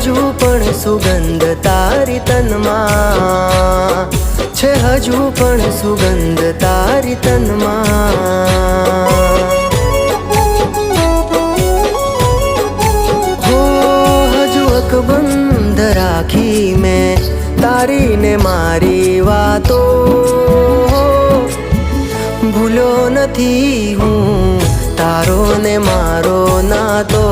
હજુ પણ સુગંધ તારી તનમાં છે, હજુ પણ સુગંધ તારી તનમાં. હો હજુ અકબંધ રાખી મેં તારી ને મારી વાતો, ભૂલ્યો નથી હું તારો ને મારો નાતો.